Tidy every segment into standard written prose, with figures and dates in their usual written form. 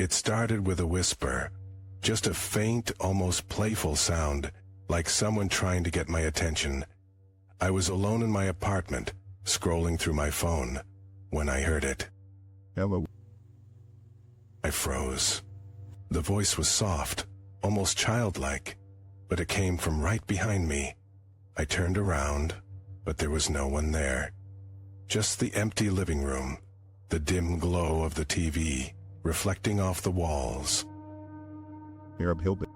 It started with a whisper, just a faint, almost playful sound, like someone trying to get my attention. I was alone in my apartment, scrolling through my phone, when I heard it. Hello. I froze. The voice was soft, almost childlike, but it came from right behind me. I turned around, but there was no one there. Just the empty living room, the dim glow of the TV, reflecting off the walls. Arab Hillbilly.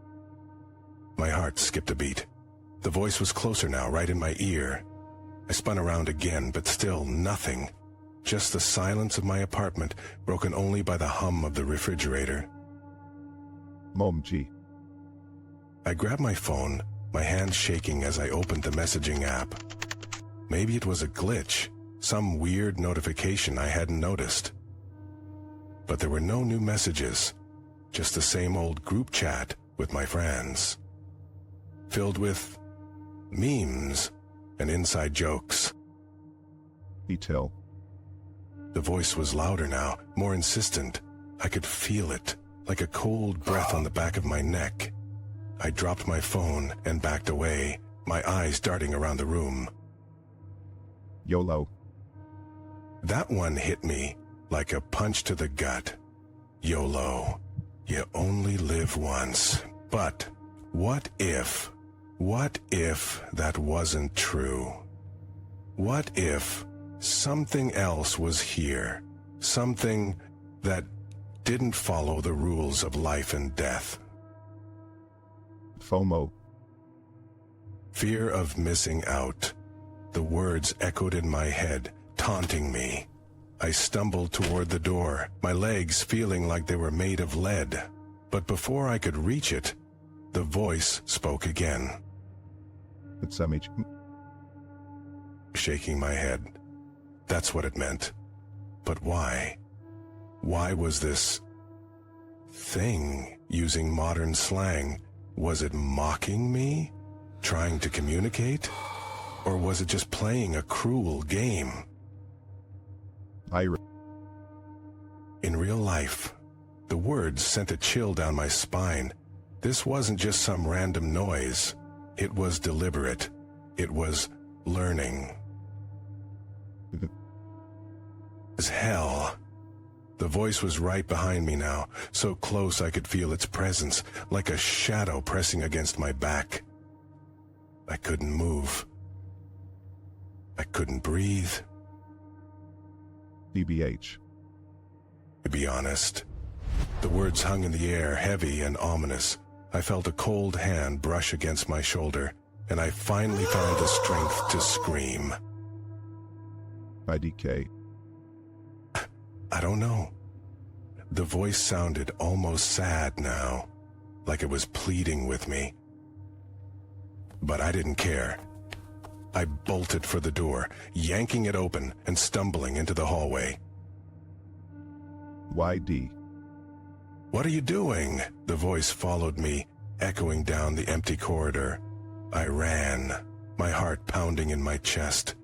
My heart skipped a beat. The voice was closer now, right in my ear. I spun around again, but still nothing. Just the silence of my apartment, broken only by the hum of the refrigerator. Mom G. I grabbed my phone, my hands shaking as I opened the messaging app. Maybe it was a glitch, some weird notification I hadn't noticed. But there were no new messages, just the same old group chat with my friends, filled with memes and inside jokes. Detail. The voice was louder now, more insistent. I could feel it, like a cold breath on the back of my neck. I dropped my phone and backed away, my eyes darting around the room. YOLO. That one hit me like a punch to the gut. YOLO. You only live once. But what if that wasn't true? What if something else was here? Something that didn't follow the rules of life and death? FOMO. Fear of missing out. The words echoed in my head, taunting me. I stumbled toward the door, my legs feeling like they were made of lead. But before I could reach it, the voice spoke again. It's MH. Shaking my head. That's what it meant. But why? Why was this thing using modern slang? Was it mocking me? Trying to communicate? Or was it just playing a cruel game? In real life, the words sent a chill down my spine. This wasn't just some random noise. It was deliberate. It was learning. As hell. The voice was right behind me now, so close I could feel its presence, like a shadow pressing against my back. I couldn't move. I couldn't breathe. DBH. To be honest, the words hung in the air, heavy and ominous. I felt a cold hand brush against my shoulder, and I finally found the strength to scream. IDK. I don't know. The voice sounded almost sad now, like it was pleading with me. But I didn't care. I bolted for the door, yanking it open and stumbling into the hallway. YD. What are you doing? The voice followed me, echoing down the empty corridor. I ran, my heart pounding in my chest,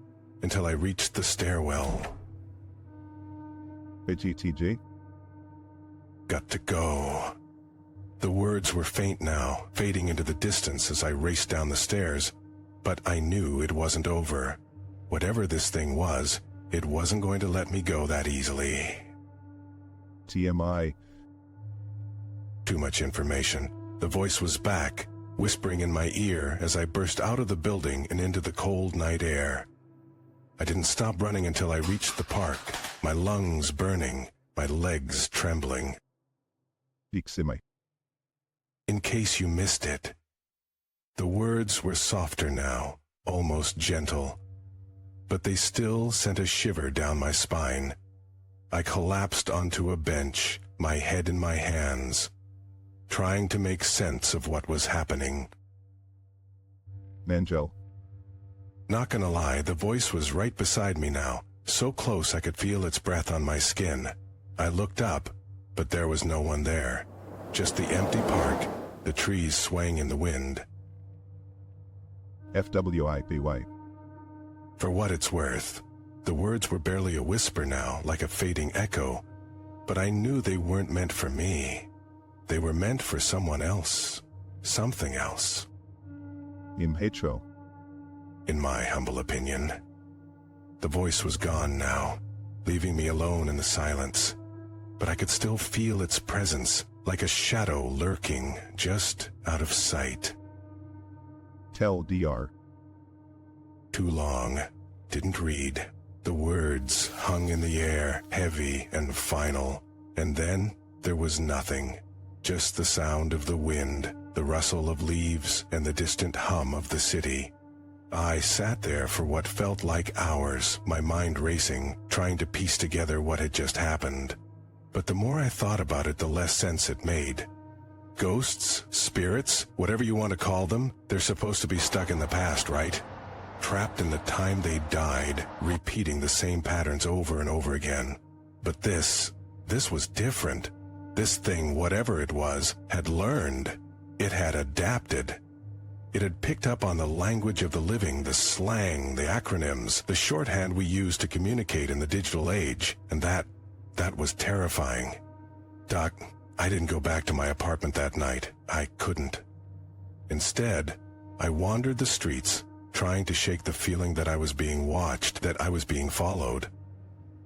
until I reached the stairwell. HETG. Got to go. The words were faint now, fading into the distance as I raced down the stairs. But I knew it wasn't over. Whatever this thing was, it wasn't going to let me go that easily. TMI. Too much information. The voice was back, whispering in my ear as I burst out of the building and into the cold night air. I didn't stop running until I reached the park, my lungs burning, my legs trembling. Iykyk. In case you missed it. The words were softer now, almost gentle, but they still sent a shiver down my spine. I collapsed onto a bench, my head in my hands, trying to make sense of what was happening. Manjel. Not gonna lie, the voice was right beside me now, so close I could feel its breath on my skin. I looked up, but there was no one there. Just the empty park, the trees swaying in the wind. FWIPY. For what it's worth, the words were barely a whisper now, like a fading echo. but I knew they weren't meant for me. They were meant for someone else, something else, Imhecho. in my humble opinion. The voice was gone now, leaving me alone in the silence, but I could still feel its presence, like a shadow lurking just out of sight. Tell Dr. Too long. Didn't read. The words hung in the air, heavy and final. And then there was nothing. Just the sound of the wind, the rustle of leaves, and the distant hum of the city. I sat there for what felt like hours, my mind racing, trying to piece together what had just happened. But the more I thought about it, the less sense it made. Ghosts, spirits, whatever you want to call them, they're supposed to be stuck in the past, right? Trapped in the time they died, repeating the same patterns over and over again. But this was different. This thing, whatever it was, had learned. It had adapted. It had picked up on the language of the living, the slang, the acronyms, the shorthand we use to communicate in the digital age, and that was terrifying. Doc, I didn't go back to my apartment that night. I couldn't. Instead, I wandered the streets, trying to shake the feeling that I was being watched, that I was being followed.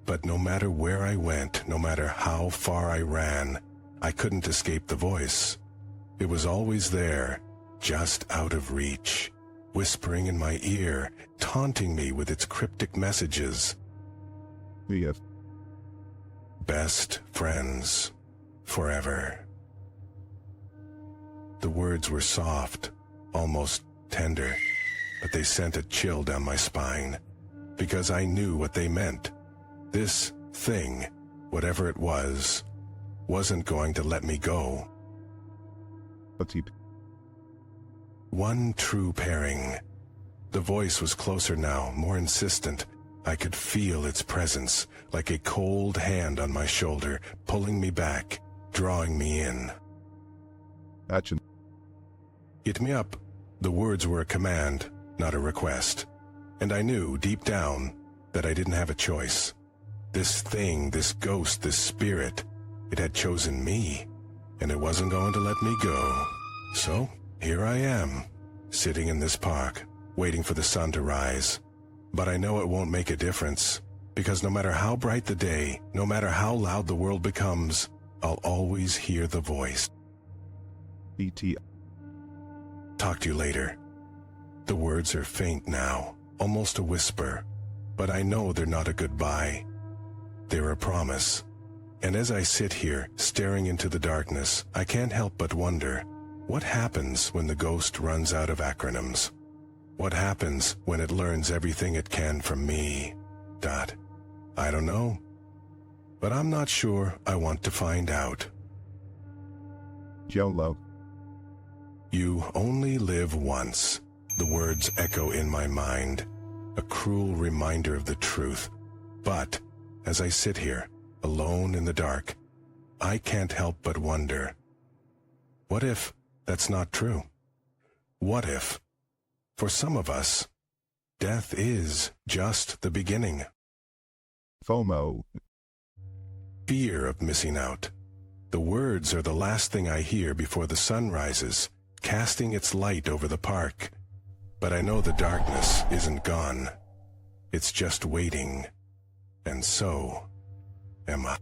But no matter where I went, no matter how far I ran, I couldn't escape the voice. It was always there, just out of reach, whispering in my ear, taunting me with its cryptic messages. Vf. Best friends, forever. The words were soft, almost tender, but they sent a chill down my spine, because I knew what they meant. This thing, whatever it was, wasn't going to let me go. Petite. One true pairing. The voice was closer now, more insistent. I could feel its presence, like a cold hand on my shoulder, pulling me back, drawing me in. Action. Hit me up. The words were a command, not a request. And I knew, deep down, that I didn't have a choice. This thing, this ghost, this spirit, it had chosen me, and it wasn't going to let me go. So, here I am, sitting in this park, waiting for the sun to rise. But I know it won't make a difference, because no matter how bright the day, no matter how loud the world becomes, I'll always hear the voice. Et. Talk to you later. The words are faint now, almost a whisper, but I know they're not a goodbye. They're a promise. And as I sit here, staring into the darkness, I can't help but wonder, what happens when the ghost runs out of acronyms? What happens when it learns everything it can from me? I don't know. But I'm not sure I want to find out. Jolo. You only live once. The words echo in my mind, a cruel reminder of the truth. But as I sit here, alone in the dark, I can't help but wonder, what if that's not true? What if, for some of us, death is just the beginning? FOMO. Fear of missing out. The words are the last thing I hear before the sun rises, casting its light over the park. But I know the darkness isn't gone. It's just waiting. And so am I.